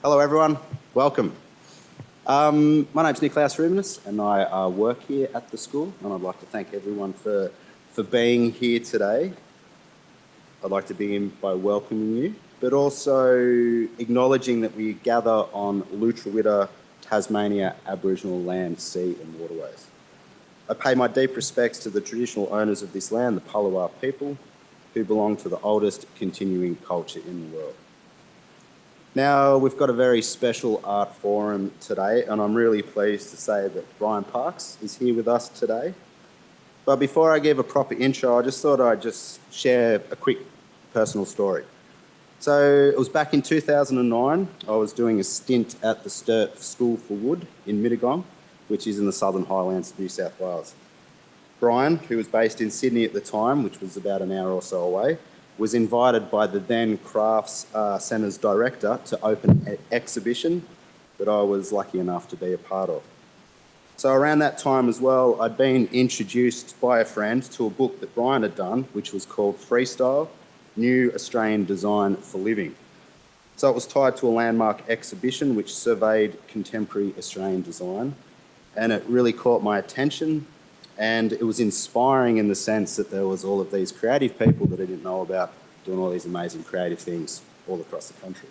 Hello everyone, welcome. My name's Niklaus Rubinis and I work here at the school, and I'd like to thank everyone for being here today. I'd like to begin by welcoming you, but also acknowledging that we gather on Lutruwita, Tasmania Aboriginal land, sea and waterways. I pay my deep respects to the traditional owners of this land, the Palawa people, who belong to the oldest continuing culture in the world. Now, we've got a very special art forum today, and I'm really pleased to say that Brian Parks is here with us today. But before I give a proper intro, I just thought I'd just share a quick personal story. So it was back in 2009, I was doing a stint at the Sturt School for Wood in Mittagong, which is in the Southern Highlands of New South Wales. Brian, who was based in Sydney at the time, which was about an hour or so away, was invited by the then Crafts Centre's director to open an exhibition that I was lucky enough to be a part of. So around that time as well, I'd been introduced by a friend to a book that Brian had done, which was called Freestyle, New Australian Design for Living. So it was tied to a landmark exhibition which surveyed contemporary Australian design, and it really caught my attention. And it was inspiring in the sense that there was all of these creative people that I didn't know about doing all these amazing creative things all across the country.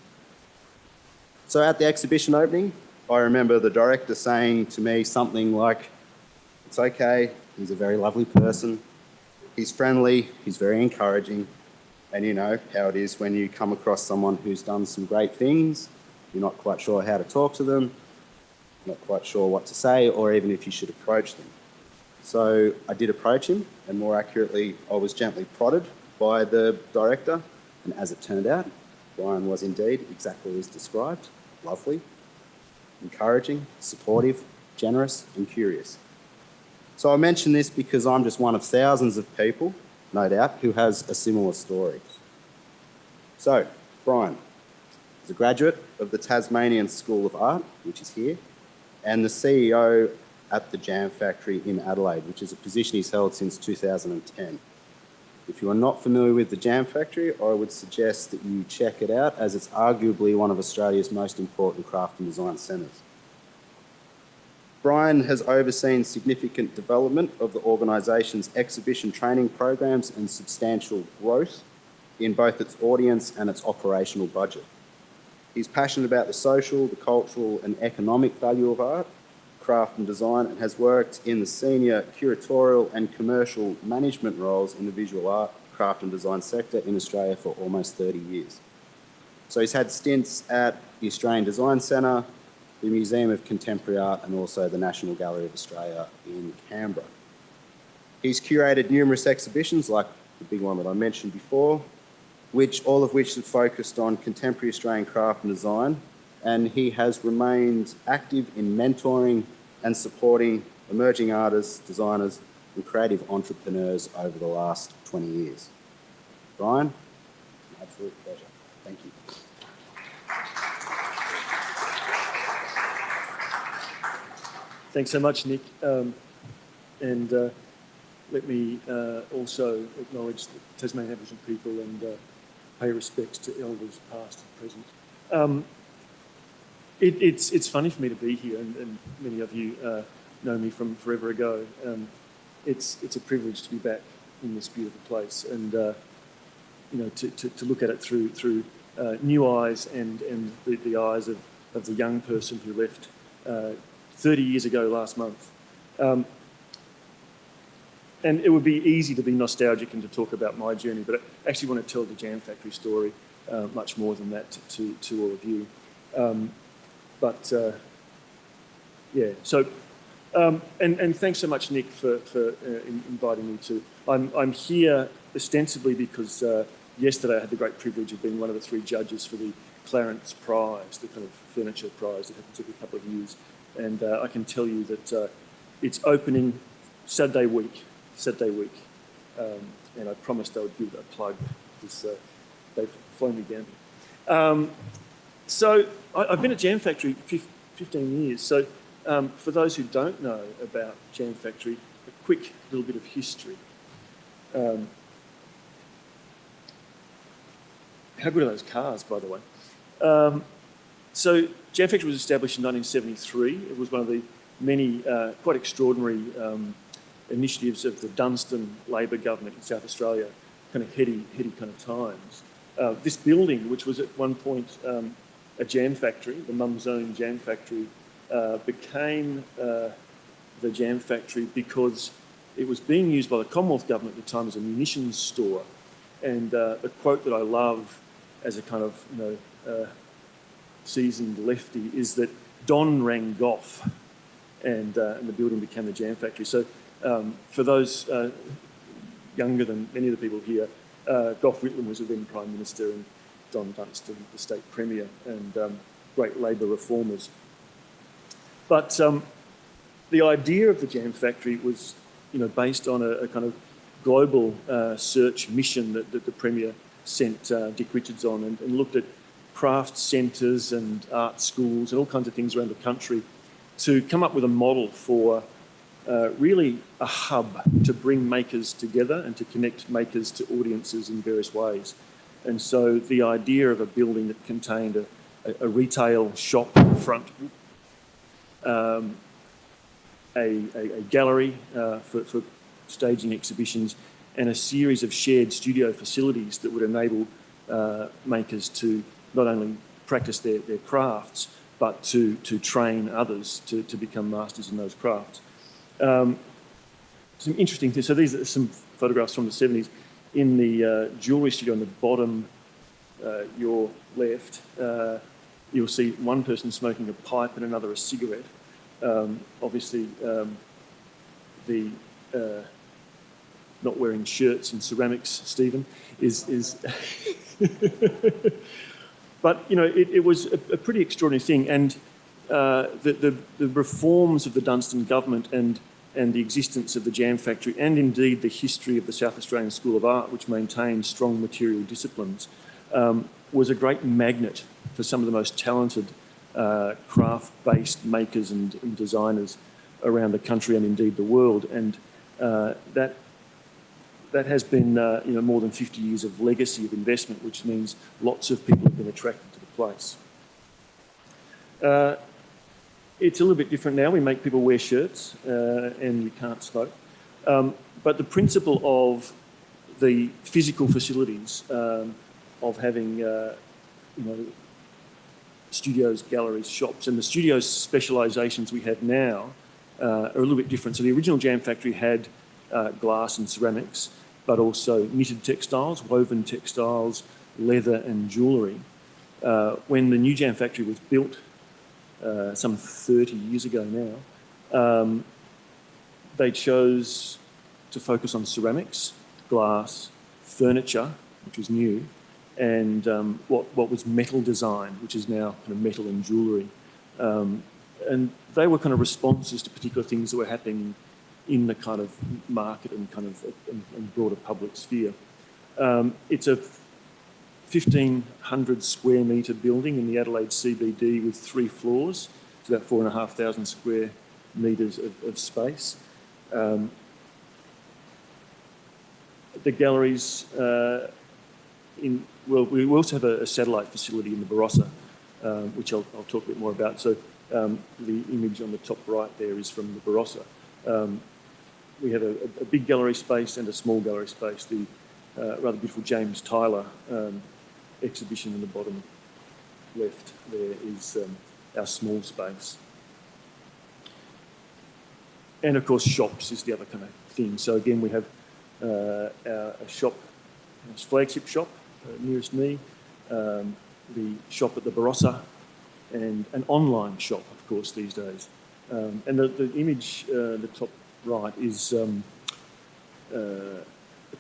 So at the exhibition opening, I remember the director saying to me something like, "It's okay, he's a very lovely person, he's friendly, he's very encouraging, and you know how it is when you come across someone who's done some great things, you're not quite sure how to talk to them, not quite sure what to say, or even if you should approach them." So I did approach him, and more accurately, I was gently prodded by the director, and as it turned out, Brian was indeed exactly as described: lovely, encouraging, supportive, generous, and curious. So I mention this because I'm just one of thousands of people, no doubt, who has a similar story. So, Brian is a graduate of the Tasmanian School of Art, which is here, and the CEO at the JamFactory in Adelaide, which is a position he's held since 2010. If you are not familiar with the JamFactory, I would suggest that you check it out, as it's arguably one of Australia's most important craft and design centres. Brian has overseen significant development of the organisation's exhibition training programs and substantial growth in both its audience and its operational budget. He's passionate about the social, the cultural and economic value of art, craft and design, and has worked in the senior curatorial and commercial management roles in the visual art, craft and design sector in Australia for almost 30 years. So he's had stints at the Australian Design Centre, the Museum of Contemporary Art, and also the National Gallery of Australia in Canberra. He's curated numerous exhibitions, like the big one that I mentioned before, all of which have focused on contemporary Australian craft and design, and he has remained active in mentoring and supporting emerging artists, designers and creative entrepreneurs over the last 20 years. Brian, it's an absolute pleasure. Thank you. Thanks so much, Nick. Let me also acknowledge the Tasmanian Aboriginal people and pay respects to elders past and present. It's funny for me to be here, and many of you know me from forever ago. It's a privilege to be back in this beautiful place, and you know, to look at it through new eyes and the eyes of the young person who left 30 years ago last month. And it would be easy to be nostalgic and to talk about my journey, but I actually want to tell the JamFactory story much more than that to all of you. Yeah, so, and thanks so much, Nick, for inviting me to. I'm here ostensibly because yesterday I had the great privilege of being one of the 3 judges for the Clarence Prize, the kind of furniture prize that happens every couple of years. And I can tell you that it's opening Saturday week, and I promised I would give it a plug because they've flown me down. So I've been at JamFactory 15 years. So for those who don't know about JamFactory, a quick little bit of history. How good are those cars, by the way? So JamFactory was established in 1973. It was one of the many quite extraordinary initiatives of the Dunstan Labor government in South Australia, kind of heady kind of times. This building, which was at one point a jam factory, the Mum's Own Jam Factory, became the Jam Factory because it was being used by the Commonwealth government at the time as a munitions store. And the quote that I love as a kind of seasoned lefty is that Don rang Gough, and the building became the Jam Factory. So for those younger than many of the people here, Gough Whitlam was the then Prime Minister, and Don Dunstan, the State Premier, and great Labor reformers. But the idea of the Jam Factory was, based on a kind of global search mission that the Premier sent Dick Richards on, and looked at craft centres and art schools and all kinds of things around the country to come up with a model for really a hub to bring makers together and to connect makers to audiences in various ways. And so the idea of a building that contained a retail shop front, a gallery for staging exhibitions, and a series of shared studio facilities that would enable makers to not only practice their crafts, but to train others to become masters in those crafts. Some interesting things. So these are some photographs from the 70s. In the jewellery studio on the bottom, your left, you'll see one person smoking a pipe and another a cigarette. Obviously, the not wearing shirts and ceramics, Stephen, is but it was a pretty extraordinary thing, and the reforms of the Dunstan government and the existence of the Jam Factory, and indeed the history of the South Australian School of Art, which maintained strong material disciplines, was a great magnet for some of the most talented craft-based makers and designers around the country and indeed the world, and that has been more than 50 years of legacy of investment, which means lots of people have been attracted to the place. It's a little bit different now. We make people wear shirts and you can't smoke. But the principle of the physical facilities of having studios, galleries, shops, and the studios specialisations we have now are a little bit different. So the original Jam Factory had glass and ceramics, but also knitted textiles, woven textiles, leather and jewellery. When the new Jam Factory was built some 30 years ago now, they chose to focus on ceramics, glass, furniture, which was new, and what was metal design, which is now kind of metal and jewellery. And they were kind of responses to particular things that were happening in the kind of market and kind of and broader public sphere. It's a 1,500 square metre building in the Adelaide CBD with 3 floors. It's about 4,500 square metres of space. The galleries, we also have a satellite facility in the Barossa, which I'll talk a bit more about. So the image on the top right there is from the Barossa. We have a big gallery space and a small gallery space. The rather beautiful James Tyler exhibition in the bottom left there is our small space. And of course shops is the other kind of thing. So again we have a shop, a flagship shop nearest me, the shop at the Barossa, and an online shop of course these days. And the image the top right is a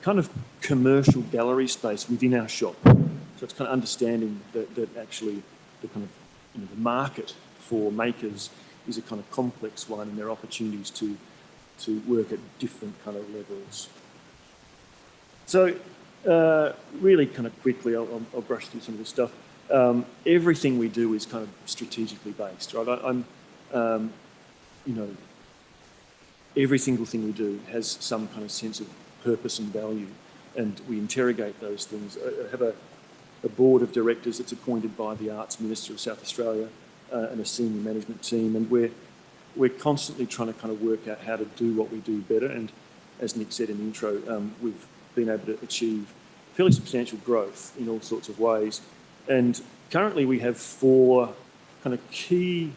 kind of commercial gallery space within our shop. So it's kind of understanding that actually the kind of the market for makers is a kind of complex one, and there are opportunities to work at different kind of levels. So really kind of quickly, I'll brush through some of this stuff. Everything we do is kind of strategically based, right? Every single thing we do has some kind of sense of purpose and value, and we interrogate those things. I have a board of directors that's appointed by the Arts Minister of South Australia and a senior management team, and we're constantly trying to kind of work out how to do what we do better. And as Nick said in the intro, we've been able to achieve fairly substantial growth in all sorts of ways. And currently we have 4 kind of key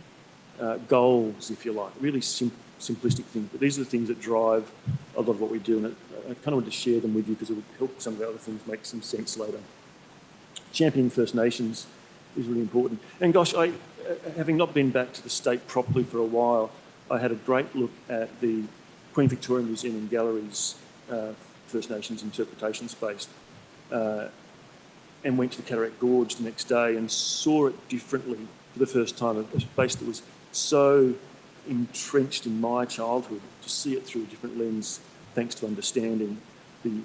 goals, if you like, really simplistic things, but these are the things that drive a lot of what we do, and I kind of want to share them with you because it would help some of the other things make some sense later. Championing First Nations is really important. And gosh, having not been back to the state properly for a while, I had a great look at the Queen Victoria Museum and Gallery's First Nations interpretation space, and went to the Cataract Gorge the next day and saw it differently for the first time, a space that was so entrenched in my childhood, to see it through a different lens, thanks to understanding the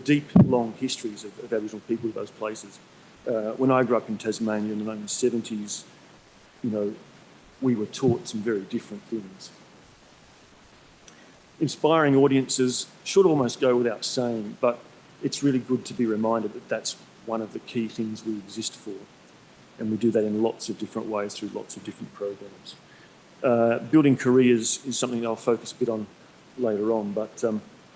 deep, long histories of Aboriginal people of those places. When I grew up in Tasmania in the 1970s, you know, we were taught some very different things. Inspiring audiences should almost go without saying, but it's really good to be reminded that that's one of the key things we exist for. And we do that in lots of different ways through lots of different programs. Building careers is something I'll focus a bit on later on, but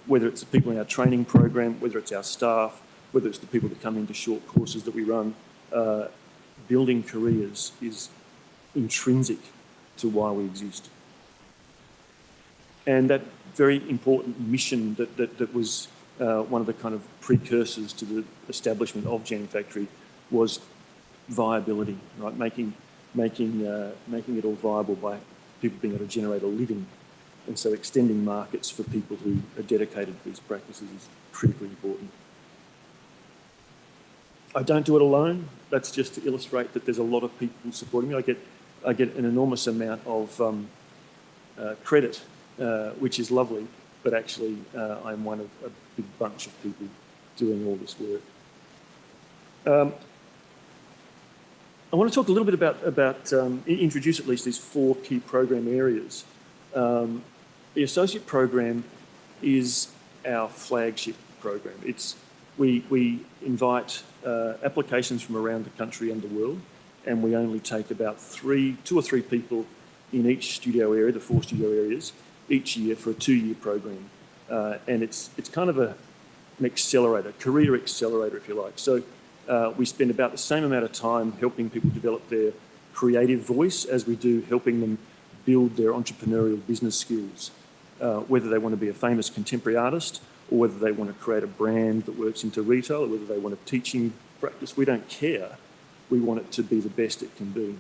whether it's the people in our training program, whether it's our staff, whether it's the people that come into short courses that we run, building careers is intrinsic to why we exist. And that very important mission that was one of the kind of precursors to the establishment of JamFactory was viability, right? Making it all viable by people being able to generate a living. And so extending markets for people who are dedicated to these practices is critically important. I don't do it alone. That's just to illustrate that there's a lot of people supporting me. I get an enormous amount of credit, which is lovely, but actually I'm one of a big bunch of people doing all this work. I want to talk a little bit about introduce at least these 4 key program areas. The associate program is our flagship program. We invite applications from around the country and the world, and we only take about 2 or 3 people in each studio area, the 4 studio areas, each year for a 2-year program. And it's kind of an accelerator, career accelerator, if you like. So we spend about the same amount of time helping people develop their creative voice as we do helping them build their entrepreneurial business skills, whether they want to be a famous contemporary artist or whether they want to create a brand that works into retail or whether they want a teaching practice. We don't care. We want it to be the best it can be.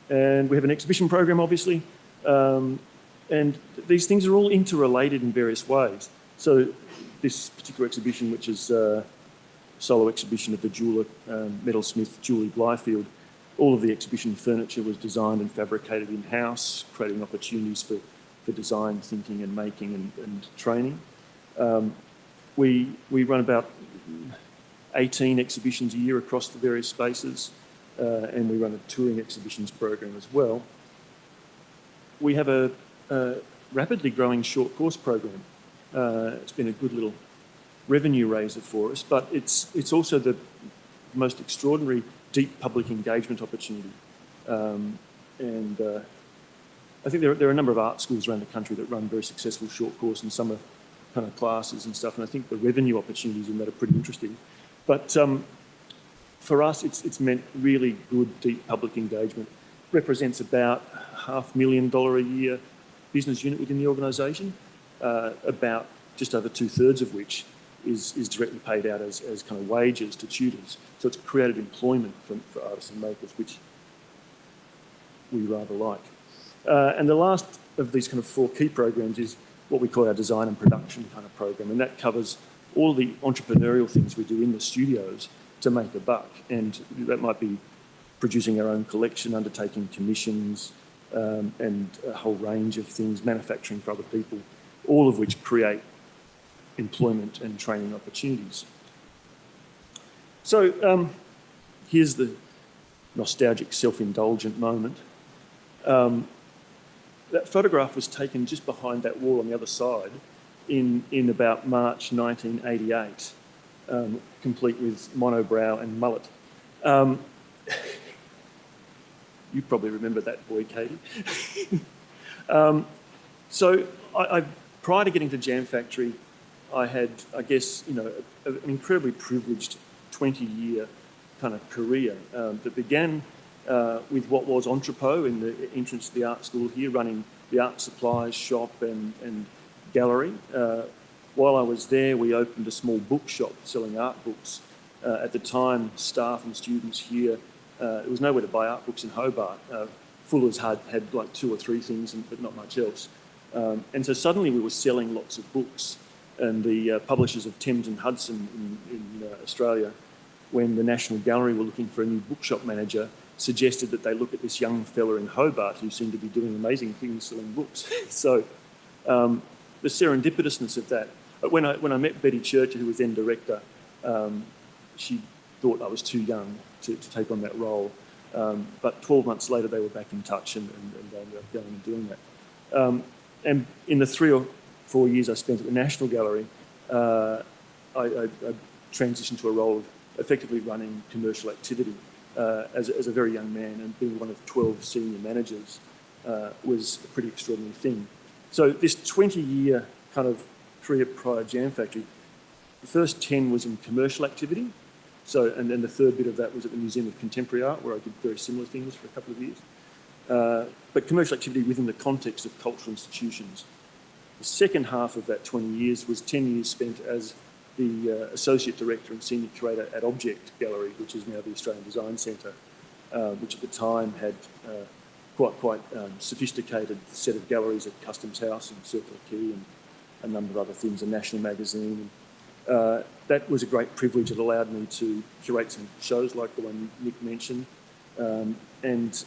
And we have an exhibition program, obviously, and these things are all interrelated in various ways. So this particular exhibition, which is a solo exhibition of the jeweller, metalsmith Julie Blyfield, all of the exhibition furniture was designed and fabricated in-house, creating opportunities for design thinking and making and training. We run about 18 exhibitions a year across the various spaces, and we run a touring exhibitions program as well. We have a rapidly growing short course program. It's been a good little revenue raiser for us, but it's also the most extraordinary deep public engagement opportunity. I think there are a number of art schools around the country that run very successful short course and summer kind of classes and stuff, and I think the revenue opportunities in that are pretty interesting. But for us, it's meant really good, deep public engagement. Represents about $500,000 a year business unit within the organisation, about just over 2/3 of which is directly paid out as kind of wages to tutors. So it's created employment for artists and makers, which we rather like. And the last of these kind of 4 key programs is what we call our design and production kind of program, and that covers all the entrepreneurial things we do in the studios to make a buck. And that might be producing our own collection, undertaking commissions, and a whole range of things, manufacturing for other people, all of which create employment and training opportunities. So here's the nostalgic, self-indulgent moment. That photograph was taken just behind that wall on the other side in about March 1988, complete with monobrow and mullet. You probably remember that boy, Katie. So prior to getting to JamFactory, I had, I guess, you know, an incredibly privileged 20-year kind of career that began with what was Entrepot in the entrance to the art school here, running the art supplies shop and gallery. While I was there, we opened a small bookshop selling art books. At the time, staff and students here, there was nowhere to buy art books in Hobart. Fuller's had like 2 or 3 things, but not much else. And so suddenly we were selling lots of books. And the publishers of Thames and Hudson in Australia, when the National Gallery were looking for a new bookshop manager, suggested that they look at this young fella in Hobart who seemed to be doing amazing things selling books. So the serendipitousness of that. When I met Betty Churcher, who was then director, she thought I was too young to take on that role. But 12 months later, they were back in touch and they ended up going and doing that. And in the 3 or 4 years I spent at the National Gallery, I transitioned to a role of effectively running commercial activity as a very young man, and being one of 12 senior managers was a pretty extraordinary thing. So this 20-year kind of career prior to JamFactory, the first 10 was in commercial activity. So, and then the third bit of that was at the Museum of Contemporary Art, where I did very similar things for a couple of years. But commercial activity within the context of cultural institutions. The second half of that 20 years was 10 years spent as the Associate Director and Senior Curator at Object Gallery, which is now the Australian Design Centre, which at the time had quite sophisticated set of galleries at Customs House and Circular Quay and a number of other things, a national magazine. That was a great privilege. It allowed me to curate some shows like the one Nick mentioned. And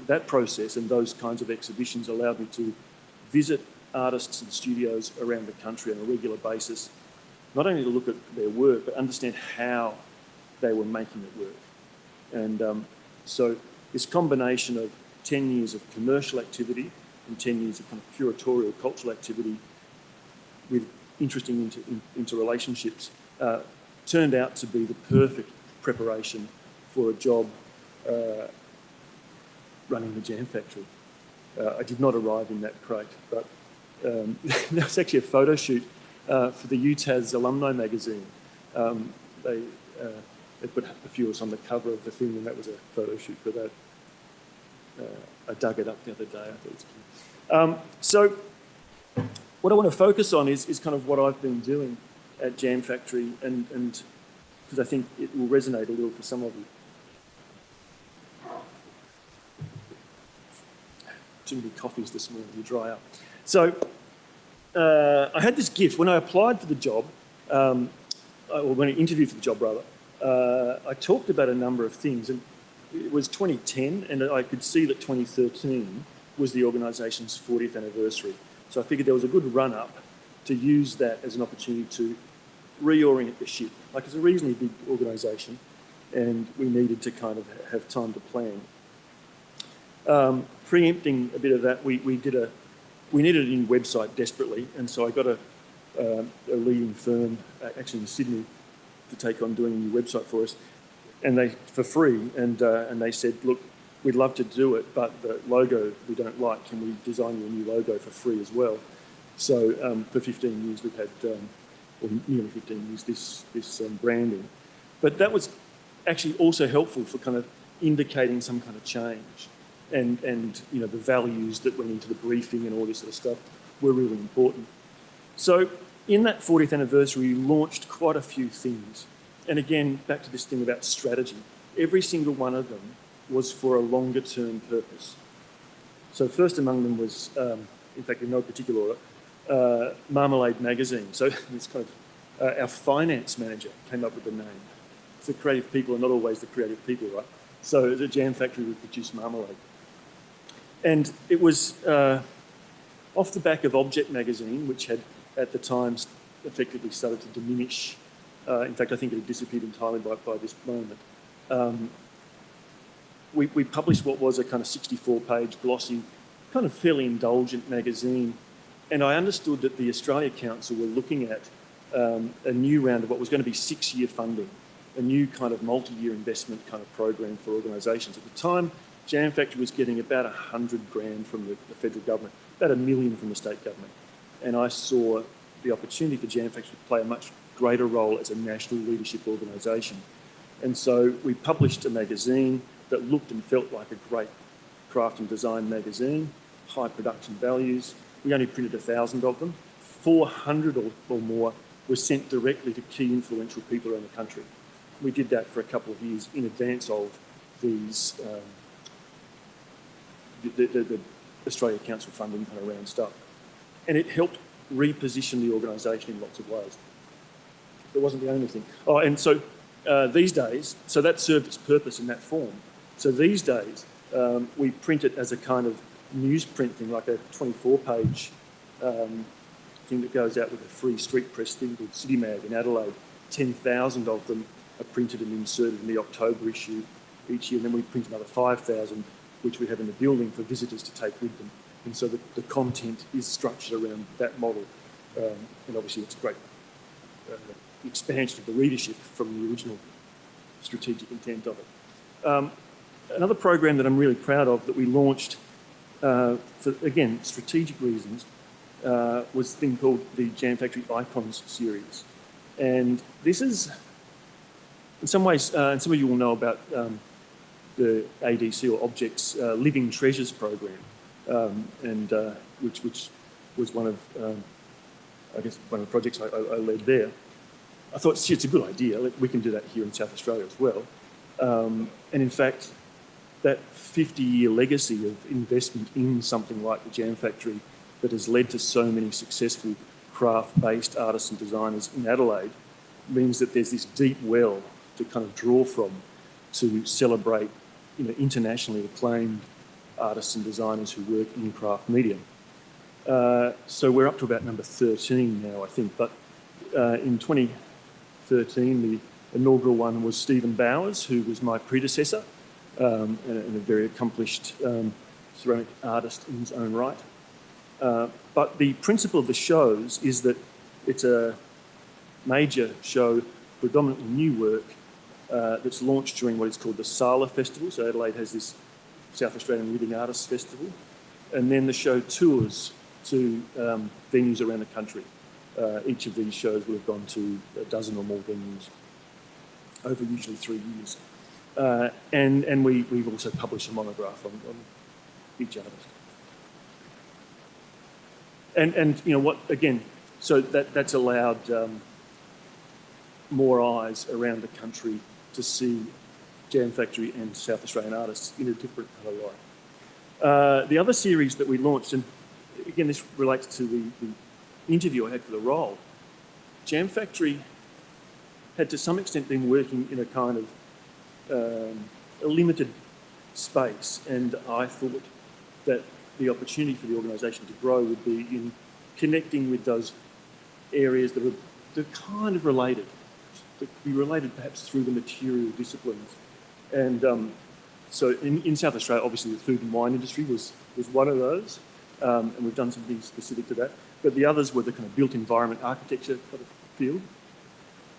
that process and those kinds of exhibitions allowed me to visit artists and studios around the country on a regular basis, not only to look at their work, but understand how they were making it work. And so this combination of 10 years of commercial activity and 10 years of kind of curatorial cultural activity with interesting interrelationships turned out to be the perfect preparation for a job running the JamFactory. I did not arrive in that crate, but there was actually a photo shoot for the UTAS alumni magazine. They put a few of us on the cover of the thing, and that was a photo shoot for that. I dug it up the other day. I thought it was cute. So what I want to focus on is kind of what I've been doing at JamFactory, and because I think it will resonate a little for some of you. Too many coffees this morning, you dry up. So I had this gift. When I applied for the job, or when I interviewed for the job rather, I talked about a number of things, and it was 2010, and I could see that 2013 was the organisation's 40th anniversary. So I figured there was a good run-up to use that as an opportunity to reorient the ship. Like, it's a reasonably big organisation, and we needed to kind of have time to plan. Preempting a bit of that, we needed a new website desperately, and so I got a leading firm, actually in Sydney, to take on doing a new website for us, and they for free. And they said, look, we'd love to do it, but the logo we don't like. Can we design you a new logo for free as well? So for 15 years we've had, or nearly 15 years, this branding. But that was actually also helpful for kind of indicating some kind of change. And you know, the values that went into the briefing and all this sort of stuff were really important. So in that 40th anniversary, we launched quite a few things. And again, back to this thing about strategy. Every single one of them was for a longer term purpose. So first among them was, in fact, in no particular order, Marmalade magazine. So it's kind of, our finance manager came up with the name. So creative people are not always the creative people, right? So at JamFactory, we produced Marmalade. And it was off the back of Object magazine, which had at the time effectively started to diminish. In fact, I think it had disappeared entirely by this moment. We published what was a kind of 64-page glossy, kind of fairly indulgent magazine And I understood that the Australia Council were looking at a new round of what was going to be 6-year funding, a new kind of multi-year investment kind of program for organisations. At the time, JamFactory was getting about 100 grand from the federal government, about $1 million from the state government. And I saw the opportunity for JamFactory to play a much greater role as a national leadership organisation. And so we published a magazine that looked and felt like a great craft and design magazine, high production values. We only printed 1,000 of them. 400 or more were sent directly to key influential people around the country. We did that for a couple of years in advance of these the Australia Council funding kind of round stuff. And it helped reposition the organisation in lots of ways. It wasn't the only thing. Oh, and so these days, so that served its purpose in that form. So these days, we print it as a kind of newsprint thing, like a 24-page thing that goes out with a free street press thing called City Mag in Adelaide. 10,000 of them are printed and inserted in the October issue each year, and then we print another 5,000, which we have in the building for visitors to take with them. And so the content is structured around that model. And obviously it's a great expansion of the readership from the original strategic intent of it. Another program that I'm really proud of that we launched for, again, strategic reasons, was a thing called the JamFactory Icons series. And this is, in some ways, and some of you will know about the ADC, or Objects Living Treasures program, and which was one of, I guess, one of the projects I led there. I thought, see, it's a good idea. We can do that here in South Australia as well. And in fact, that 50-year legacy of investment in something like the JamFactory that has led to so many successful craft-based artists and designers in Adelaide means that there's this deep well to kind of draw from to celebrate, internationally acclaimed artists and designers who work in craft media. So we're up to about number 13 now, I think. But in 2013, the inaugural one was Stephen Bowers, who was my predecessor, and a very accomplished ceramic artist in his own right. But the principle of the shows is that it's a major show, predominantly new work, that's launched during what is called the Sala Festival. So Adelaide has this South Australian Living Artists Festival. And then the show tours to venues around the country. Each of these shows will have gone to a dozen or more venues over usually 3 years. And we've also published a monograph on each artist. And what, again, so that's allowed more eyes around the country to see JamFactory and South Australian artists in a different kind of light. The other series that we launched, and again, this relates to the interview I had for the role, JamFactory had to some extent been working in a kind of a limited space, and I thought that the opportunity for the organisation to grow would be in connecting with those areas that are kind of related, that could be related perhaps through the material disciplines. And so in South Australia, obviously the food and wine industry was one of those, and we've done something specific to that. But the others were the kind of built environment architecture kind of field.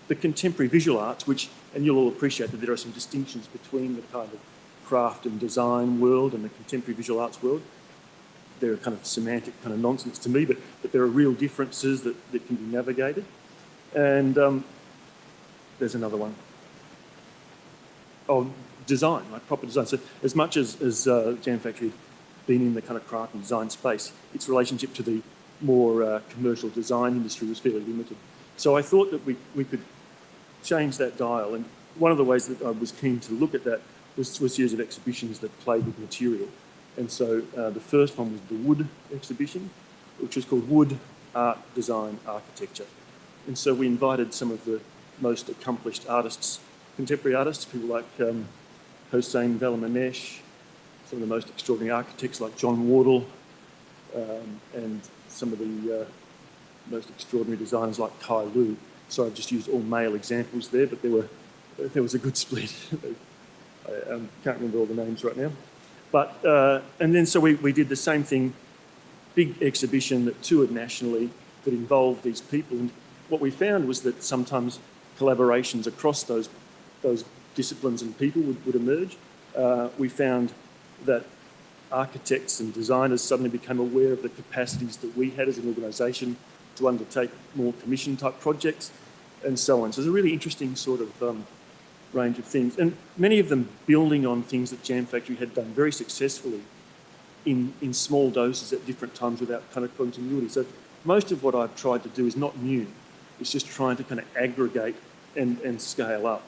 The contemporary visual arts, which, and you'll all appreciate that there are some distinctions between the kind of craft and design world and the contemporary visual arts world. They're kind of semantic kind of nonsense to me, but there are real differences that can be navigated. And there's another one. Oh, design, like proper design. So as much as JamFactory has been in the kind of craft and design space, its relationship to the more commercial design industry was fairly limited. So I thought that we could change that dial. And one of the ways that I was keen to look at that was through a series of exhibitions that played with material. And so the first one was the wood exhibition, which was called Wood, Art, Design, Architecture. And so we invited some of the most accomplished artists, contemporary artists, people like Hossein Belamanesh, some of the most extraordinary architects like John Wardle, and some of the most extraordinary designers like Kai Lu. So I've just used all male examples there, but there was a good split. I can't remember all the names right now. But, and then so we did the same thing big exhibition that toured nationally that involved these people. And what we found was that sometimes collaborations across those disciplines and people would emerge. We found that architects and designers suddenly became aware of the capacities that we had as an organisation to undertake more commission type projects and so on. So it's a really interesting sort of range of things, and many of them building on things that JamFactory had done very successfully in small doses at different times without kind of continuity. So most of what I've tried to do is not new. It's just trying to kind of aggregate and scale up.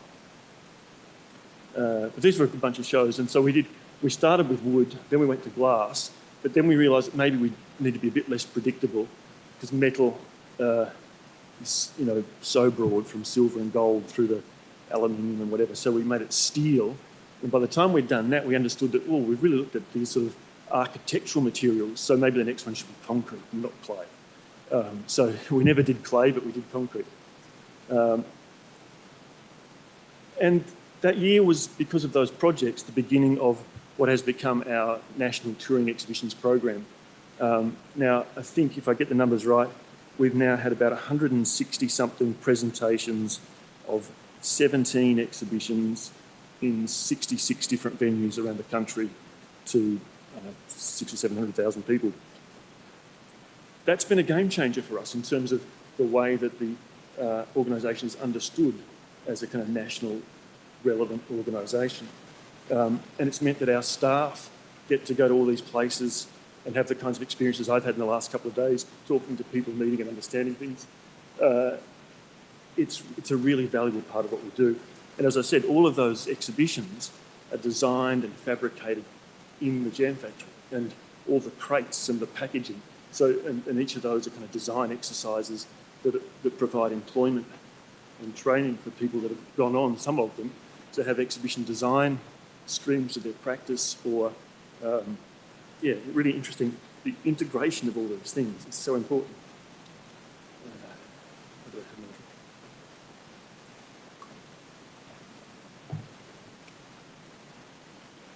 But these were a bunch of shows, and so we started with wood, then we went to glass, but then we realised that maybe we need to be a bit less predictable because metal is, you know, so broad from silver and gold through to aluminium and whatever. So we made it steel, and by the time we'd done that, we understood that, oh, we've really looked at these sort of architectural materials, so maybe the next one should be concrete, not clay. So we never did clay, but we did concrete. And that year was, because of those projects, the beginning of what has become our national touring exhibitions program. Now, I think if I get the numbers right, we've now had about 160-something presentations of 17 exhibitions in 66 different venues around the country to 600,000 or 700,000 people. That's been a game changer for us in terms of the way that the organisation is understood as a kind of national relevant organisation. And it's meant that our staff get to go to all these places and have the kinds of experiences I've had in the last couple of days, talking to people, meeting and understanding things. It's a really valuable part of what we do. And as I said, all of those exhibitions are designed and fabricated in the JamFactory, and all the crates and the packaging. So, and each of those are kind of design exercises that provide employment and training for people that have gone on, some of them, to have exhibition design streams of their practice, or, yeah, really interesting. The integration of all these things is so important.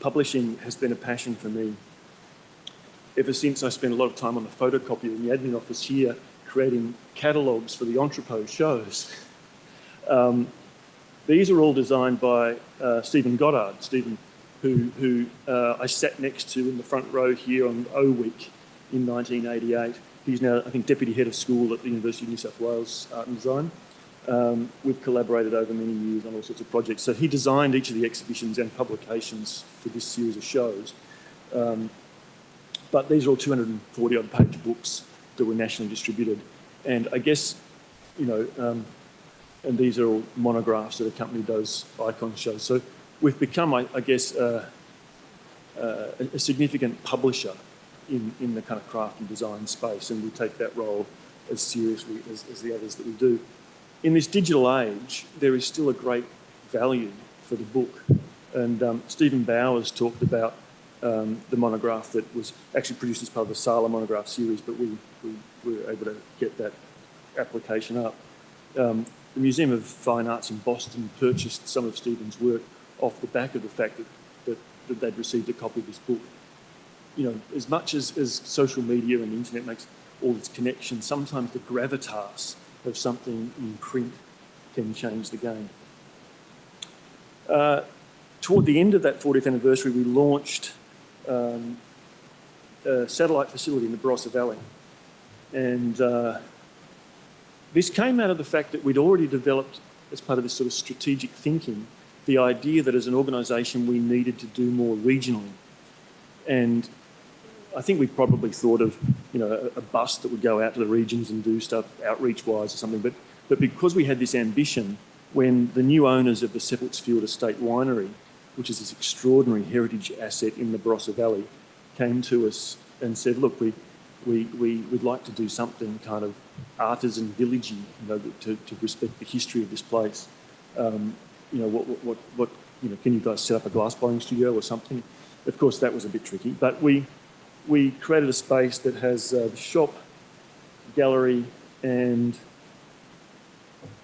Publishing has been a passion for me ever since I spent a lot of time on the photocopier in the admin office here, creating catalogues for the Entrepot shows. These are all designed by Stephen Goddard, who I sat next to in the front row here on O Week in 1988. He's now, I think, Deputy Head of School at the University of New South Wales Art and Design. We've collaborated over many years on all sorts of projects. So he designed each of the exhibitions and publications for this series of shows. But these are all 240-odd page books that were nationally distributed. And I guess, you know, and these are all monographs that accompany those icon shows. So we've become, I guess, a significant publisher in the kind of craft and design space, and we take that role as seriously as the others that we do. In this digital age, there is still a great value for the book. And Stephen Bowers talked about the monograph that was actually produced as part of the Sala monograph series, but we were able to get that application up. The Museum of Fine Arts in Boston purchased some of Stephen's work off the back of the fact that they'd received a copy of this book. You know, as much as social media and the internet makes all its connections, sometimes the gravitas of something in print can change the game. Toward the end of that 40th anniversary, we launched a satellite facility in the Barossa Valley. And this came out of the fact that we'd already developed, as part of this sort of strategic thinking, the idea that as an organisation we needed to do more regionally. And I think we probably thought of, you know, a bus that would go out to the regions and do stuff outreach-wise or something. But because we had this ambition, when the new owners of the Seppeltsfield Estate Winery, which is this extraordinary heritage asset in the Barossa Valley, came to us and said, look, we'd like to do something kind of artisan villagey, you know, to respect the history of this place. You know, what you know, can you guys set up a glass blowing studio or something? Of course, that was a bit tricky, but we created a space that has the shop, gallery, and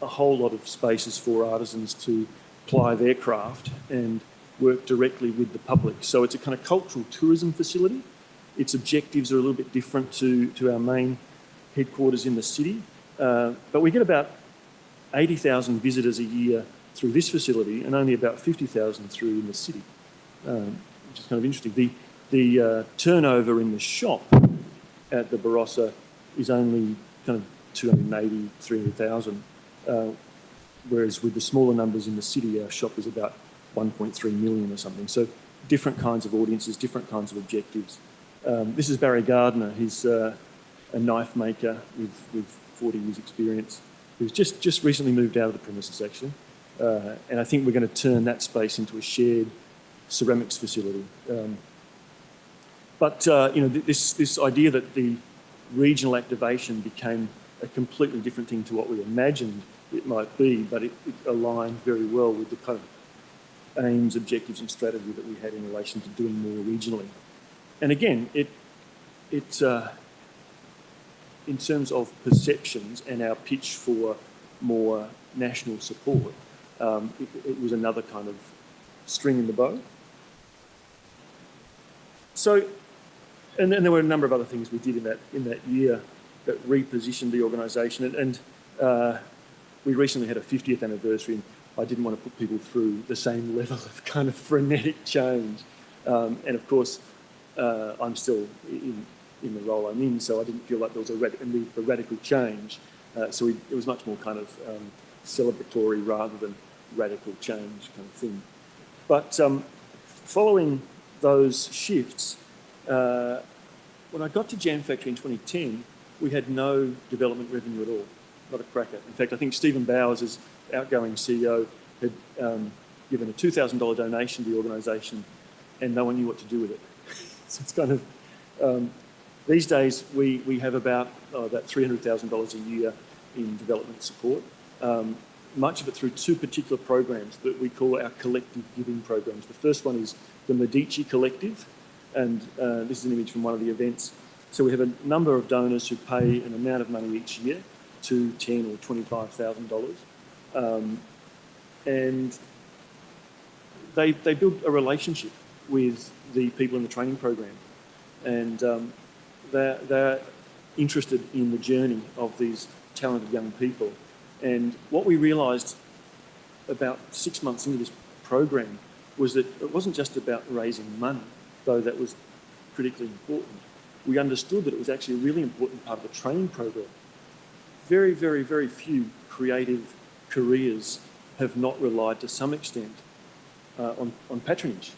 a whole lot of spaces for artisans to ply their craft and work directly with the public. So it's a kind of cultural tourism facility, Its objectives are a little bit different to our main headquarters in the city, but we get about 80,000 visitors a year through this facility and only about 50,000 through in the city, which is kind of interesting. The turnover in the shop at the Barossa is only kind of 280, 300,000, whereas with the smaller numbers in the city, our shop is about 1.3 million or something. So different kinds of audiences, different kinds of objectives. This is Barry Gardner. He's a knife maker with 40 years experience, who's just recently moved out of the premises actually. And I think we're going to turn that space into a shared ceramics facility. But this idea that the regional activation became a completely different thing to what we imagined it might be, but it aligned very well with the kind of aims, objectives and strategy that we had in relation to doing more regionally. And again, it in terms of perceptions and our pitch for more national support, it was another kind of string in the bow. So, and then there were a number of other things we did in that year that repositioned the organisation. And we recently had a 50th anniversary, and I didn't want to put people through the same level of kind of frenetic change. And of course, I'm still in the role I'm in, so I didn't feel like there was a need for radical change. So it was much more kind of celebratory rather than radical change kind of thing. But following those shifts, when I got to JamFactory in 2010, we had no development revenue at all, not a cracker. In fact, I think Stephen Bowers, as outgoing CEO, had given a $2,000 donation to the organisation, and no one knew what to do with it. So it's kind of these days we have about $300,000 a year in development support. Much of it through two particular programs that we call our collective giving programs. The first one is the Medici Collective, and this is an image from one of the events. So we have a number of donors who pay an amount of money each year, to $10,000 or $25,000, and they build a relationship with the people in the training program, and they're interested in the journey of these talented young people. And what we realised about 6 months into this program was that it wasn't just about raising money, though that was critically important. We understood that it was actually a really important part of the training program. Very, very, very few creative careers have not relied to some extent on patronage.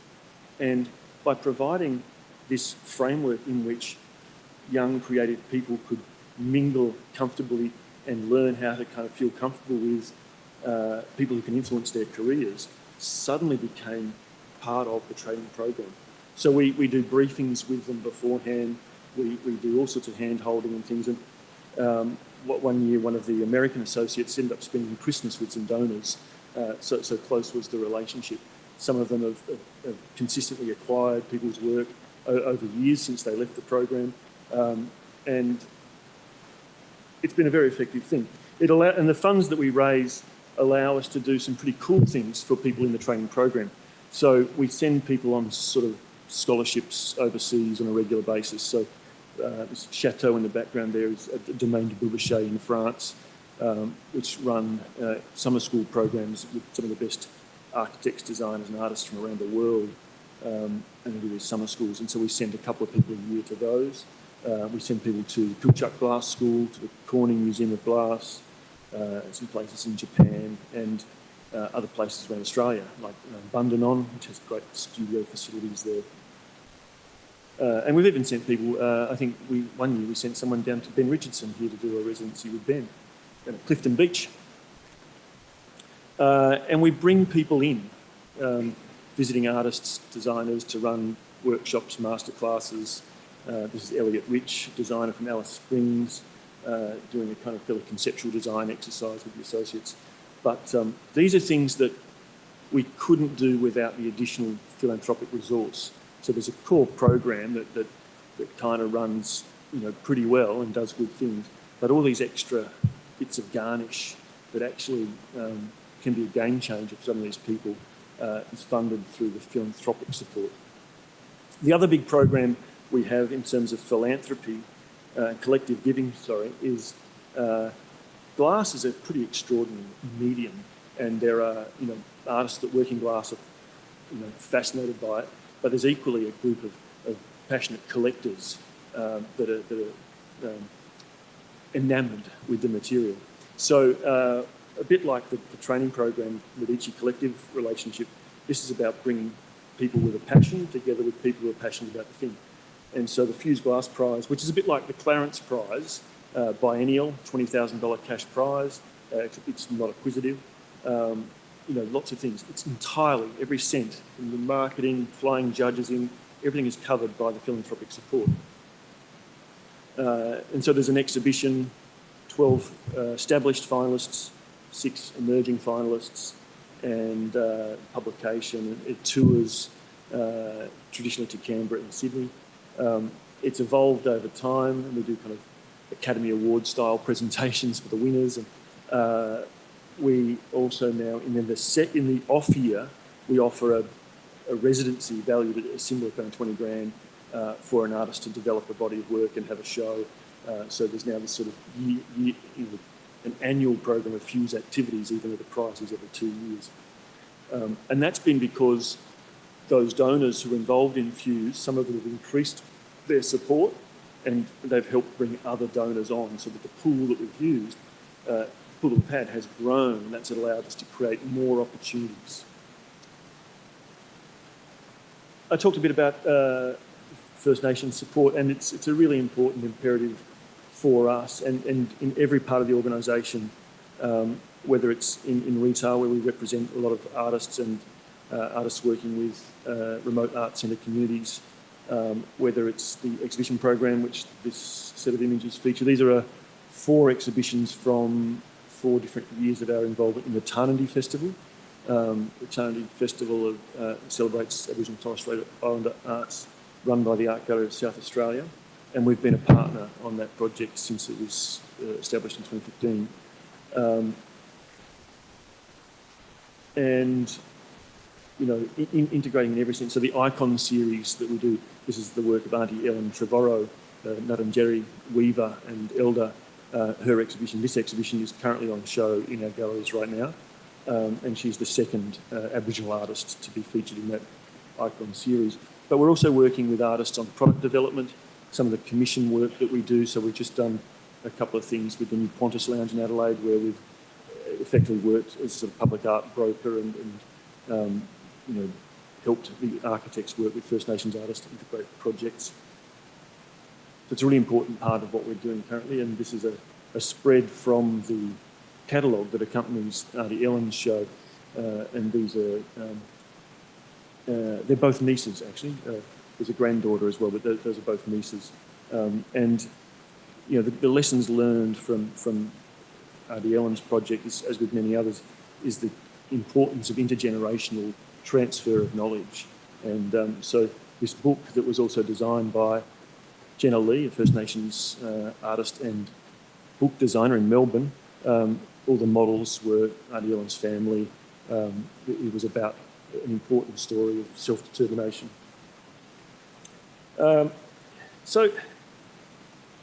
And by providing this framework in which young creative people could mingle comfortably and learn how to kind of feel comfortable with people who can influence their careers, suddenly became part of the training program. So we do briefings with them beforehand. We do all sorts of hand-holding and things. And one year, one of the American associates ended up spending Christmas with some donors. So close was the relationship. Some of them have consistently acquired people's work over years since they left the program. And it's been a very effective thing. And the funds that we raise allow us to do some pretty cool things for people in the training program. So we send people on sort of scholarships overseas on a regular basis. So this chateau in the background there is a Domaine de Beaumarchais in France, which run summer school programs with some of the best architects, designers and artists from around the world, and they do these summer schools. And so we send a couple of people a year to those. We send people to Pilchuck Glass School, to the Corning Museum of Glass, some places in Japan, and other places around Australia, like Bundanon, which has great studio facilities there. And we've even sent people, I think one year we sent someone down to Ben Richardson here to do a residency with Ben at Clifton Beach. And we bring people in, visiting artists, designers, to run workshops, masterclasses. This is Elliot Rich, designer from Alice Springs, doing a kind of fairly conceptual design exercise with the associates. But these are things that we couldn't do without the additional philanthropic resource. So there's a core program that kind of runs, pretty well and does good things. But all these extra bits of garnish that actually can be a game changer for some of these people is funded through the philanthropic support. The other big program we have in terms of philanthropy, collective giving, is glass is a pretty extraordinary medium, and there are artists that work in glass are fascinated by it, but there's equally a group of passionate collectors that are enamoured with the material. So a bit like the training program with Ichi Collective relationship, this is about bringing people with a passion together with people who are passionate about the thing. And so the Fuse Glass Prize, which is a bit like the Clarence Prize, biennial, $20,000 cash prize. It's not acquisitive. Lots of things. It's entirely, every cent, from the marketing, flying judges in, everything is covered by the philanthropic support. And so there's an exhibition, 12 established finalists, 6 emerging finalists, and publication. It tours traditionally to Canberra and Sydney. It's evolved over time, and we do kind of Academy Award style presentations for the winners. And we also now, in the off year, we offer a residency valued at a similar kind of 20 grand for an artist to develop a body of work and have a show. So there's now this sort of an annual program of Fuse activities, even though the prize is every 2 years. And that's been because those donors who are involved in Fuse, some of them have increased their support, and they've helped bring other donors on, so that the pool that we've used, the pool that we've had, has grown, and that's allowed us to create more opportunities. I talked a bit about First Nations support, and it's a really important imperative for us, and in every part of the organisation, whether it's in retail, where we represent a lot of artists and artists working with remote art centre communities, whether it's the exhibition program, which this set of images feature. These are 4 exhibitions from 4 different years of our involvement in the Tarnandy Festival. The Tarnandy Festival celebrates Aboriginal and Torres Strait Islander arts, run by the Art Gallery of South Australia, and we've been a partner on that project since it was established in 2015. And integrating in everything. So the Icon series that we do, this is the work of Auntie Ellen Trevorrow, Nurrungeri weaver and elder. Her exhibition, this exhibition, is currently on show in our galleries right now, and she's the second Aboriginal artist to be featured in that Icon series. But we're also working with artists on product development, some of the commission work that we do. So we've just done a couple of things with the new Qantas Lounge in Adelaide, where we've effectively worked as a sort of public art broker and helped the architects work with First Nations artists to integrate projects. So it's a really important part of what we're doing currently, and this is a spread from the catalogue that accompanies Auntie Ellen's show, and these are, they're both nieces actually. There's a granddaughter as well, but those are both nieces. And the lessons learned from Auntie Ellen's project, as with many others, is the importance of intergenerational transfer of knowledge. And so this book that was also designed by Jenna Lee, a First Nations artist and book designer in Melbourne, all the models were Auntie Ellen's family. It was about an important story of self-determination. So I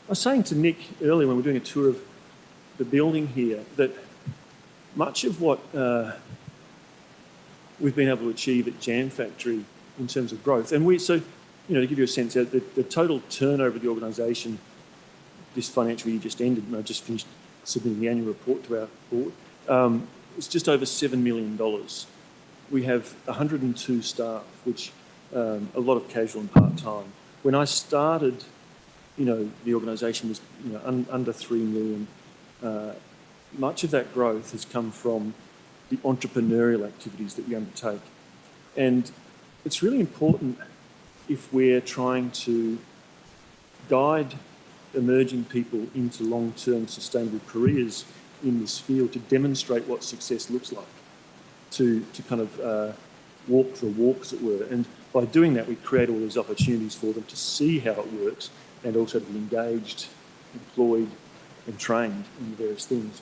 was saying to Nick earlier when we were doing a tour of the building here that much of what we've been able to achieve at JamFactory in terms of growth, and to give you a sense, the total turnover of the organisation this financial year just ended, and I just finished submitting the annual report to our board, it's just over $7 million. We have 102 staff, which a lot of casual and part-time. When I started, the organisation was under 3 million. Much of that growth has come from the entrepreneurial activities that we undertake. And it's really important, if we're trying to guide emerging people into long-term sustainable careers in this field, to demonstrate what success looks like, to kind of walk the walk, as it were. And by doing that, we create all these opportunities for them to see how it works, and also to be engaged, employed, and trained in various things.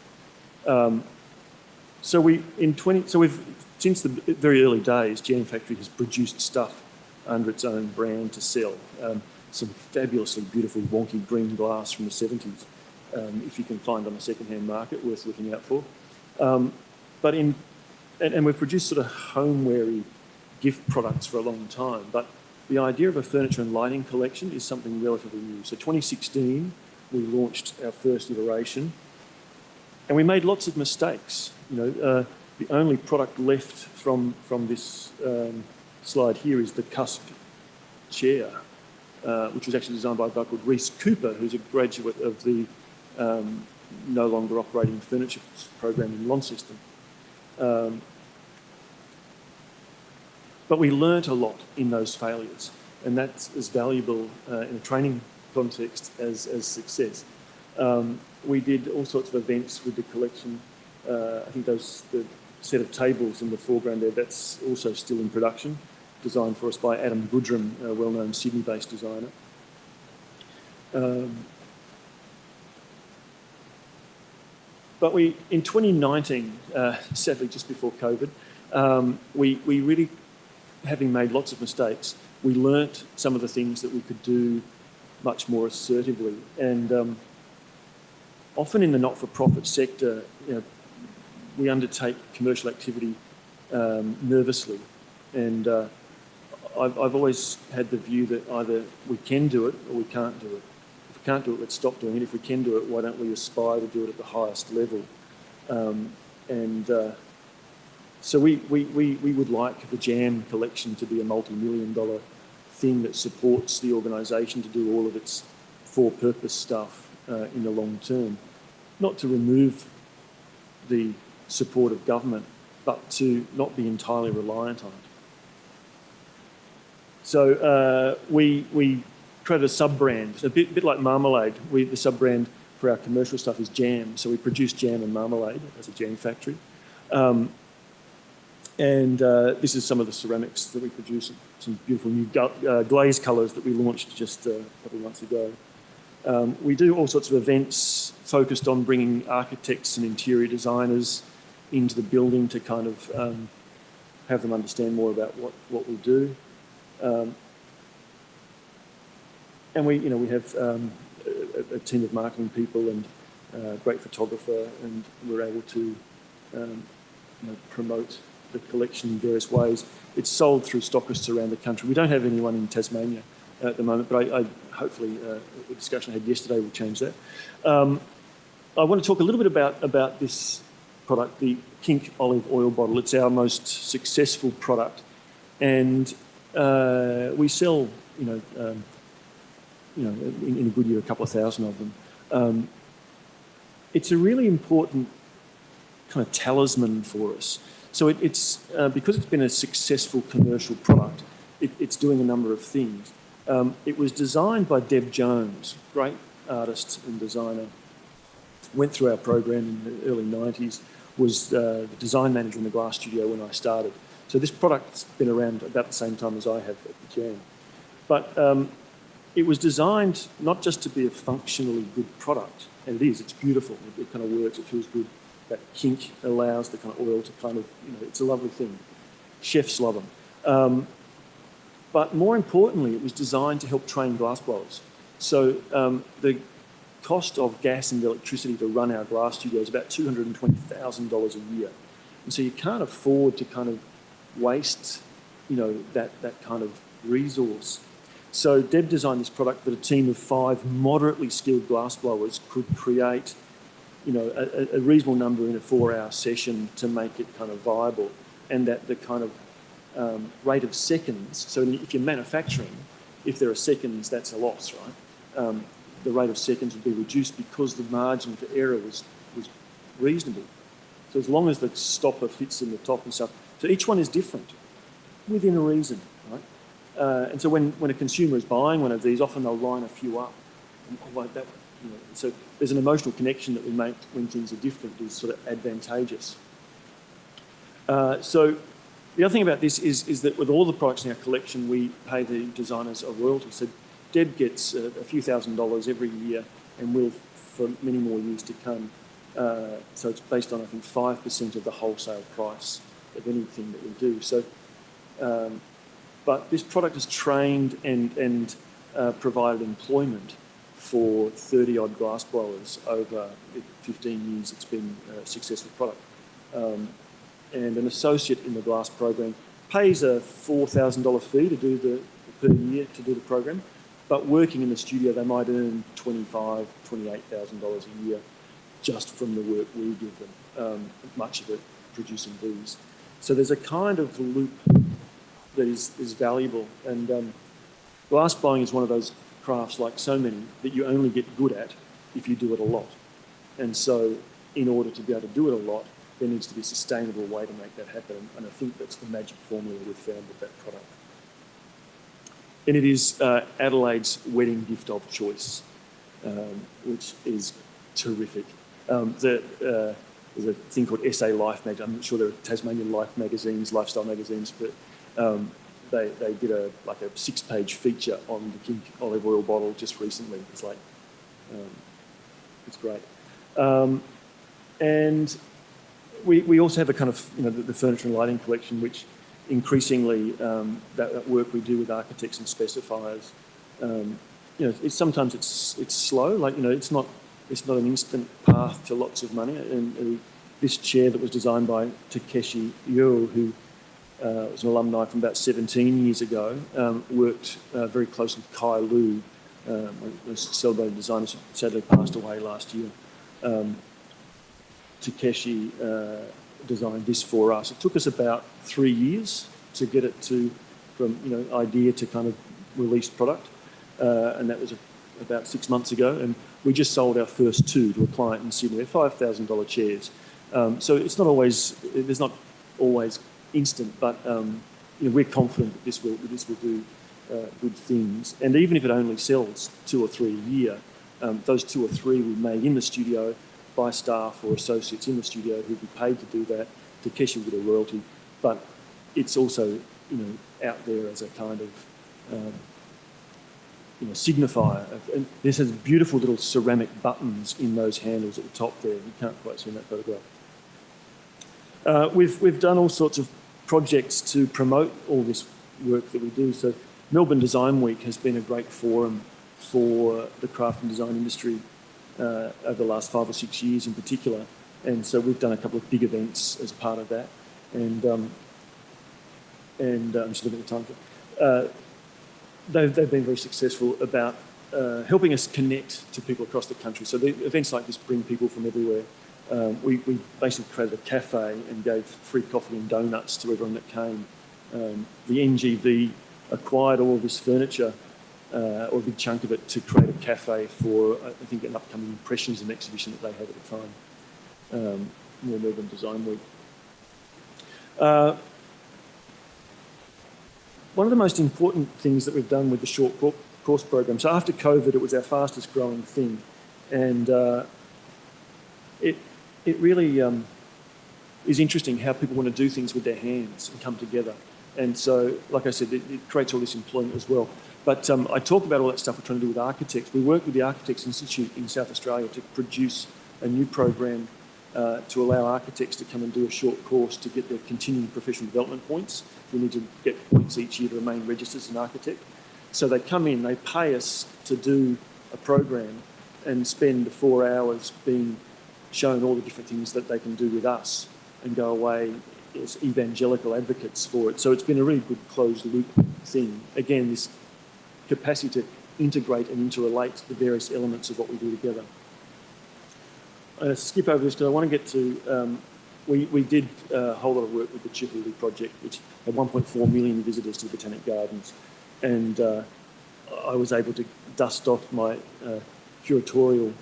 Since the very early days, JamFactory has produced stuff under its own brand to sell. some fabulously beautiful wonky green glass from the 70s, if you can find on a second-hand market, worth looking out for. And we've produced sort of homeware-y gift products for a long time, but the idea of a furniture and lighting collection is something relatively new. So 2016, we launched our first iteration, and we made lots of mistakes. The only product left from this slide here is the cusp chair, which was actually designed by a guy called Rhys Cooper, who's a graduate of the no longer operating furniture program in Launceston. But we learnt a lot in those failures, and that's as valuable in a training context as success. We did all sorts of events with the collection. I think the set of tables in the foreground there, that's also still in production, designed for us by Adam Goodrum, a well-known Sydney-based designer. But in 2019, sadly just before COVID, we really, having made lots of mistakes, we learnt some of the things that we could do much more assertively. And often in the not-for-profit sector, we undertake commercial activity nervously. And I've always had the view that either we can do it or we can't do it. If we can't do it, let's stop doing it. If we can do it, why don't we aspire to do it at the highest level? So we would like the Jam collection to be a multi-million-dollar thing that supports the organisation to do all of its for-purpose stuff in the long term. Not to remove the support of government, but to not be entirely reliant on it. So we created a sub-brand, a bit like Marmalade. The sub-brand for our commercial stuff is Jam. So we produce Jam and Marmalade as a JamFactory. This is some of the ceramics that we produce, some beautiful new glaze colours that we launched just a couple of months ago. We do all sorts of events focused on bringing architects and interior designers into the building to kind of have them understand more about what we do. And we have a team of marketing people and a great photographer, and we're able to promote the collection in various ways. It's sold through stockists around the country. We don't have anyone in Tasmania at the moment, but I hopefully the discussion I had yesterday will change that. I want to talk a little bit about this product, the Kink olive oil bottle. It's our most successful product, and we sell, in a good year, a couple of thousand of them. It's a really important kind of talisman for us. So it's because it's been a successful commercial product, it's doing a number of things. It was designed by Deb Jones, great artist and designer. Went through our program in the early 90s, was the design manager in the glass studio when I started. So this product's been around about the same time as I have at the Jam. But it was designed not just to be a functionally good product, and it is, it's beautiful, it kind of works, it feels good. That kink allows the kind of oil to kind of, it's a lovely thing. Chefs love them. But more importantly, it was designed to help train glassblowers. So the cost of gas and electricity to run our glass studio is about $220,000 a year. And so you can't afford to kind of waste, that kind of resource. So Deb designed this product that a team of 5 moderately skilled glassblowers could create a reasonable number in a 4-hour session to make it kind of viable, and that the kind of rate of seconds, so if you're manufacturing, if there are seconds, that's a loss, right? The rate of seconds would be reduced because the margin for error was reasonable. So as long as the stopper fits in the top and stuff, so each one is different, within a reason, right? And so when a consumer is buying one of these, often they'll line a few up, and like that. So there's an emotional connection that we make when things are different is sort of advantageous. So the other thing about this is that with all the products in our collection, we pay the designers a royalty. So Deb gets a few $1,000s every year and will for many more years to come. So it's based on, I think, 5% of the wholesale price of anything that we do. So, but this product is trained and provided employment for 30-odd glass blowers over 15 years. It's been a successful product. And an associate in the glass program pays a $4,000 fee to do per year to do the program, but working in the studio, they might earn $25,000, $28,000 a year just from the work we give them, much of it producing these. So there's a kind of loop that is valuable. And glass blowing is one of those crafts, like so many, that you only get good at if you do it a lot. And so in order to be able to do it a lot, there needs to be a sustainable way to make that happen. And I think that's the magic formula we've found with that product. And it is Adelaide's wedding gift of choice, which is terrific. There's a thing called SA Life magazine. I'm not sure there are Tasmanian Life magazines, lifestyle magazines, but they did a 6-page feature on the King olive oil bottle just recently. It's like, it's great. And we also have a kind of, the furniture and lighting collection, which increasingly that work we do with architects and specifiers, sometimes it's slow. Like, it's not an instant path to lots of money. And this chair that was designed by Takeshi Yo, who was an alumni from about 17 years ago, worked very closely with Kai Lu, a celebrated designer, sadly passed away last year. Takeshi designed this for us. It took us about 3 years to get it from idea to kind of released product, and that was about 6 months ago. And we just sold our first 2 to a client in Sydney. They're $5,000 chairs. So it's not always, there's not always instant, but we're confident that this will do good things. And even if it only sells 2 or 3 a year, those 2 or 3 we made in the studio by staff or associates in the studio who'd be paid to do that. Takeshi will get a royalty, but it's also out there as a kind of signifier. And this has beautiful little ceramic buttons in those handles at the top there. You can't quite see in that photograph. We've done all sorts of projects to promote all this work that we do. So Melbourne Design Week has been a great forum for the craft and design industry over the last 5 or 6 years in particular. And so we've done a couple of big events as part of that. And I'm just looking at the time. They've been very successful about helping us connect to people across the country. So the events like this bring people from everywhere. We basically created a cafe and gave free coffee and donuts to everyone that came. The NGV acquired all of this furniture, or a big chunk of it, to create a cafe for, I think, an upcoming Impressionism exhibition that they had at the time, near Melbourne Design Week. One of the most important things that we've done with the short course program, so after COVID, it was our fastest growing thing, and it really is interesting how people want to do things with their hands and come together. And so, like I said, it creates all this employment as well. But I talk about all that stuff we're trying to do with architects. We work with the Architects Institute in South Australia to produce a new program to allow architects to come and do a short course to get their continuing professional development points. We need to get points each year to remain registered as an architect. So they come in, they pay us to do a program and spend 4 hours being shown all the different things that they can do with us and go away as evangelical advocates for it. So it's been a really good closed loop thing. Again, this capacity to integrate and interrelate the various elements of what we do together. I'm going to skip over this because I want to get to, we did a whole lot of work with the Chihuli project, which had 1.4 million visitors to the Botanic Gardens. And I was able to dust off my curatorial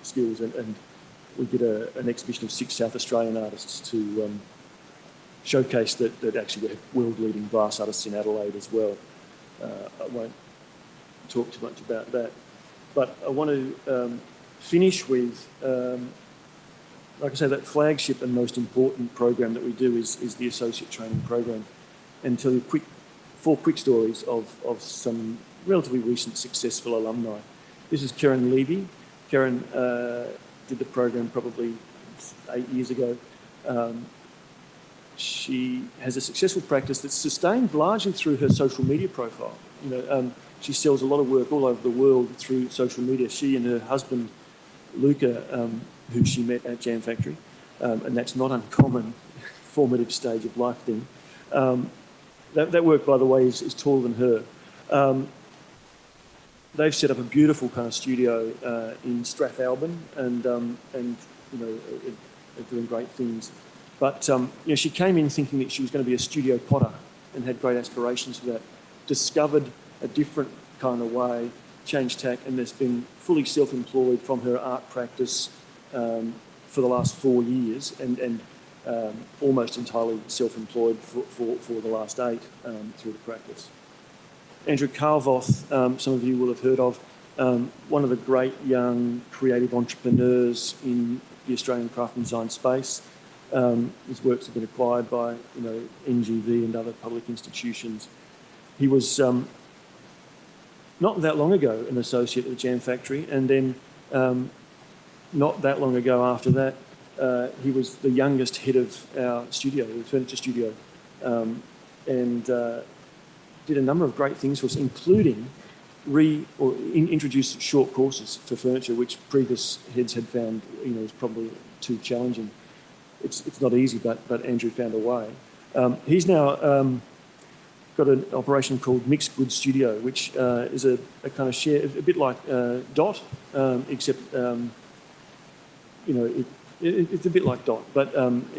skills, and we did an exhibition of 6 South Australian artists to showcase that actually we have world-leading glass artists in Adelaide as well. I won't talk too much about that. But I want to finish with, like I say, that flagship and most important program that we do is the Associate Training Program, and tell you 4 quick stories of some relatively recent successful alumni. This is Karen Levy. Karen did the program probably 8 years ago. she has a successful practice that's sustained largely through her social media profile. She sells a lot of work all over the world through social media. She and her husband, Luca, who she met at JamFactory, and that's not uncommon, formative stage of life thing. That work, by the way, is taller than her. They've set up a beautiful kind of studio in Strathalbyn, and are doing great things. But she came in thinking that she was going to be a studio potter and had great aspirations for that. Discovered a different kind of way, changed tack, and has been fully self-employed from her art practice for the last 4 years, and almost entirely self-employed for the last 8 through the practice. Andrew Carlvoth, some of you will have heard of, one of the great young creative entrepreneurs in the Australian craft and design space. His works have been acquired by NGV and other public institutions. He was not that long ago an associate at the JamFactory, and then not that long ago after that, he was the youngest head of our studio, the furniture studio, and did a number of great things for us, including introduce short courses for furniture, which previous heads had found was probably too challenging. It's not easy, but Andrew found a way. He's now got an operation called Mixed Goods Studio, which is a kind of share, a bit like Dot, except it's a bit like Dot, but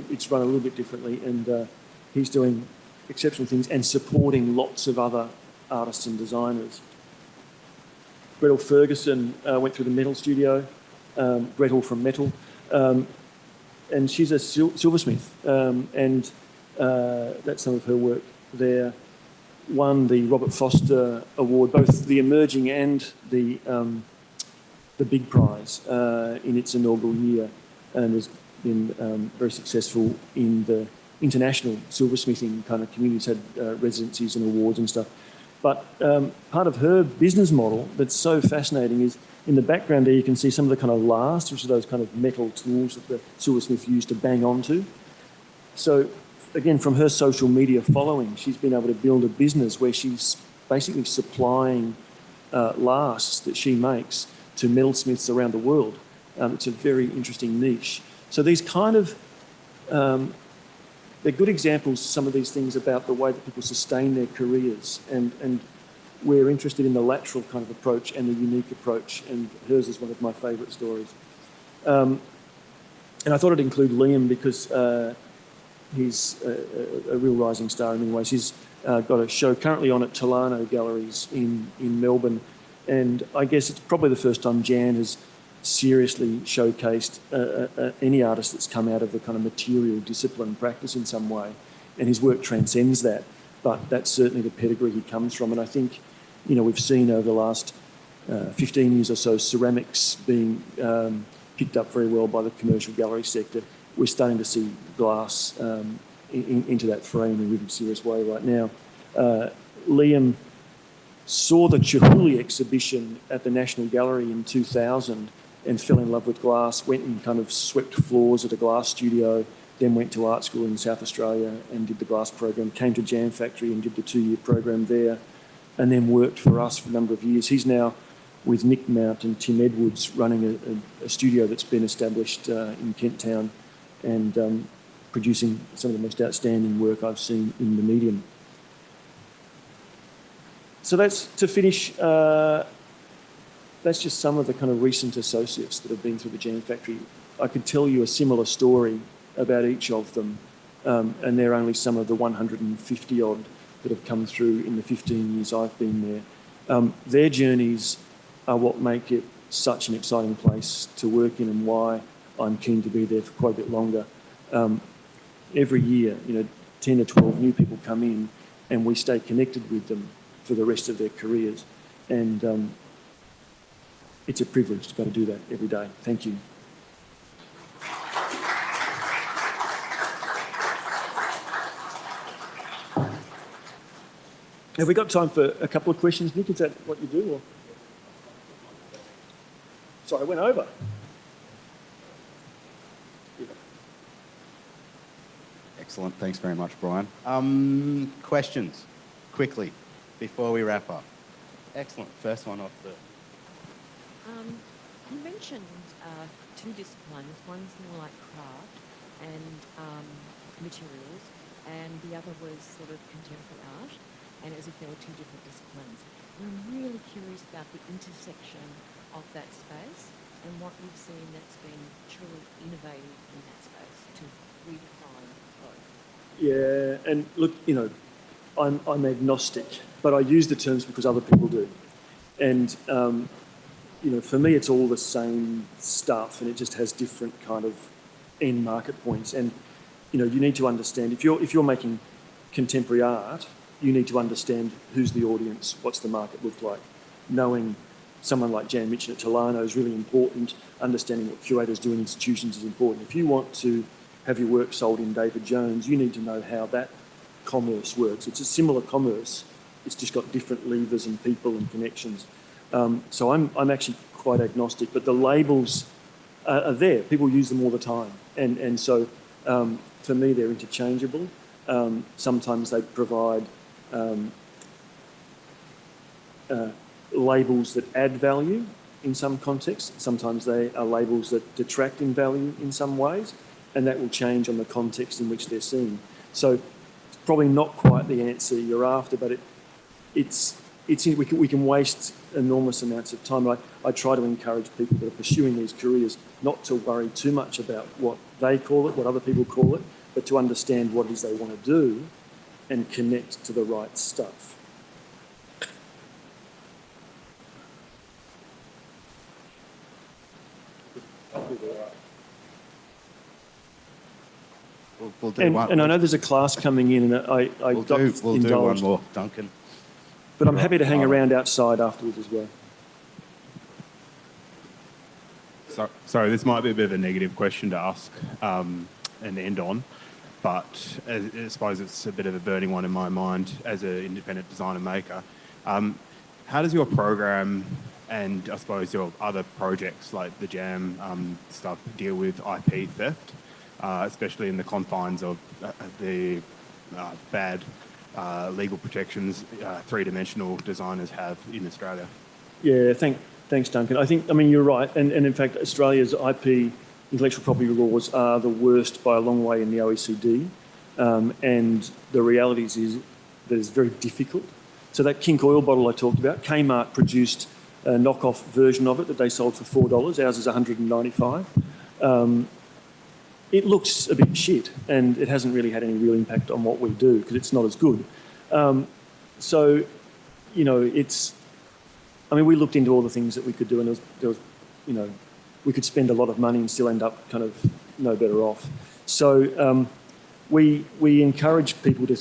it's run a little bit differently, and he's doing exceptional things and supporting lots of other artists and designers. Gretel Ferguson went through the Metal Studio, Gretel from Metal, and she's a silversmith, and that's some of her work there. Won the Robert Foster Award, both the emerging and the big prize in its inaugural year, and has been very successful in the international silversmithing kind of communities, had residencies and awards and stuff. But part of her business model that's so fascinating is in the background there you can see some of the kind of lasts, which are those kind of metal tools that the silversmith used to bang onto. So again, from her social media following, she's been able to build a business where she's basically supplying lasts that she makes to metalsmiths around the world. It's a very interesting niche. So these kind of they're good examples, some of these things, about the way that people sustain their careers, and we're interested in the lateral kind of approach and the unique approach, and hers is one of my favourite stories. And I thought I'd include Liam because he's a real rising star in many ways. He's got a show currently on at Tolano Galleries in Melbourne, and I guess it's probably the first time Jan has seriously showcased any artist that's come out of the kind of material discipline practice in some way, and his work transcends that, but that's certainly the pedigree he comes from. And I think we've seen over the last 15 years or so ceramics being picked up very well by the commercial gallery sector. We're starting to see glass into that frame in a really serious way right now. Liam saw the Chihuly exhibition at the National Gallery in 2000 and fell in love with glass, went and kind of swept floors at a glass studio, then went to art school in South Australia and did the glass program, came to JamFactory and did the 2-year program there, and then worked for us for a number of years. He's now with Nick Mount and Tim Edwards running a studio that's been established in Kent Town and producing some of the most outstanding work I've seen in the medium. So that's, to finish, that's just some of the kind of recent associates that have been through the JamFactory. I could tell you a similar story about each of them, and they're only some of the 150 odd that have come through in the 15 years I've been there. Their journeys are what make it such an exciting place to work in, and why I'm keen to be there for quite a bit longer. Every year, 10 or 12 new people come in, and we stay connected with them for the rest of their careers. And it's a privilege to be able to do that every day. Thank you. Have we got time for a couple of questions, Nick? Is that what you do? Or? Sorry, I went over. Excellent. Thanks very much, Brian. Questions, quickly, before we wrap up. Excellent. First one off the... You mentioned two disciplines. One's more like craft and materials, and the other was sort of contemporary art, and as if there were two different disciplines. And I'm really curious about the intersection of that space and what you've seen that's been truly innovative in that space to redefine both. Yeah, and look, you know, I'm agnostic, but I use the terms because other people do. And, you know, for me, it's all the same stuff, and it just has different kind of end market points. And, you know, you need to understand, if you're making contemporary art, you need to understand who's the audience, what's the market look like. Knowing someone like Jan Mitchell at Tolano is really important. Understanding what curators do in institutions is important. If you want to have your work sold in David Jones, you need to know how that commerce works. It's a similar commerce, it's just got different levers and people and connections. So I'm actually quite agnostic, but the labels are there. People use them all the time. And so for me, they're interchangeable. Sometimes they provide labels that add value in some contexts. Sometimes they are labels that detract in value in some ways, and that will change on the context in which they're seen. So it's probably not quite the answer you're after, but we can waste enormous amounts of time. I try to encourage people that are pursuing these careers not to worry too much about what they call it, what other people call it, but to understand what it is they want to do and connect to the right stuff. We'll do one. And I know there's a class coming in, and We'll do one more, Duncan. But I'm happy to hang around outside afterwards as well. Sorry, this might be a bit of a negative question to ask and end on, but I suppose it's a bit of a burning one in my mind as an independent designer maker. How does your program and I suppose your other projects like the Jam stuff deal with IP theft, especially in the confines of the bad legal protections three-dimensional designers have in Australia? Yeah, thanks, Duncan. I mean, you're right. And in fact, Australia's IP intellectual property laws are the worst by a long way in the OECD. And the reality is that it's very difficult. So that Kink oil bottle I talked about, Kmart produced a knockoff version of it that they sold for $4. Ours is $195. It looks a bit shit, and it hasn't really had any real impact on what we do because it's not as good. So, you know, we looked into all the things that we could do, and there was, you know, we could spend a lot of money and still end up kind of no better off. So we encourage people to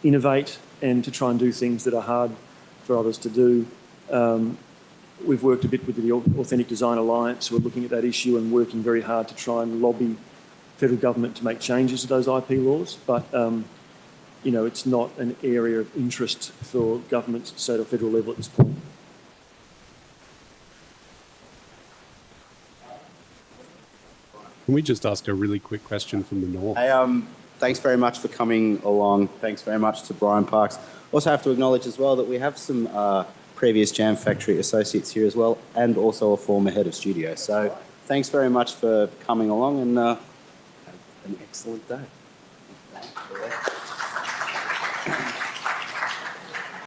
innovate and to try and do things that are hard for others to do. We've worked a bit with the Authentic Design Alliance. We're looking at that issue and working very hard to try and lobby federal government to make changes to those IP laws. But, you know, it's not an area of interest for governments, state or federal level at this point. Can we just ask a really quick question from the north? Hey, thanks very much for coming along. Thanks very much to Brian Parks. Also have to acknowledge as well that we have some previous JamFactory associates here as well, and also a former head of studio. So thanks very much for coming along, and have an excellent day.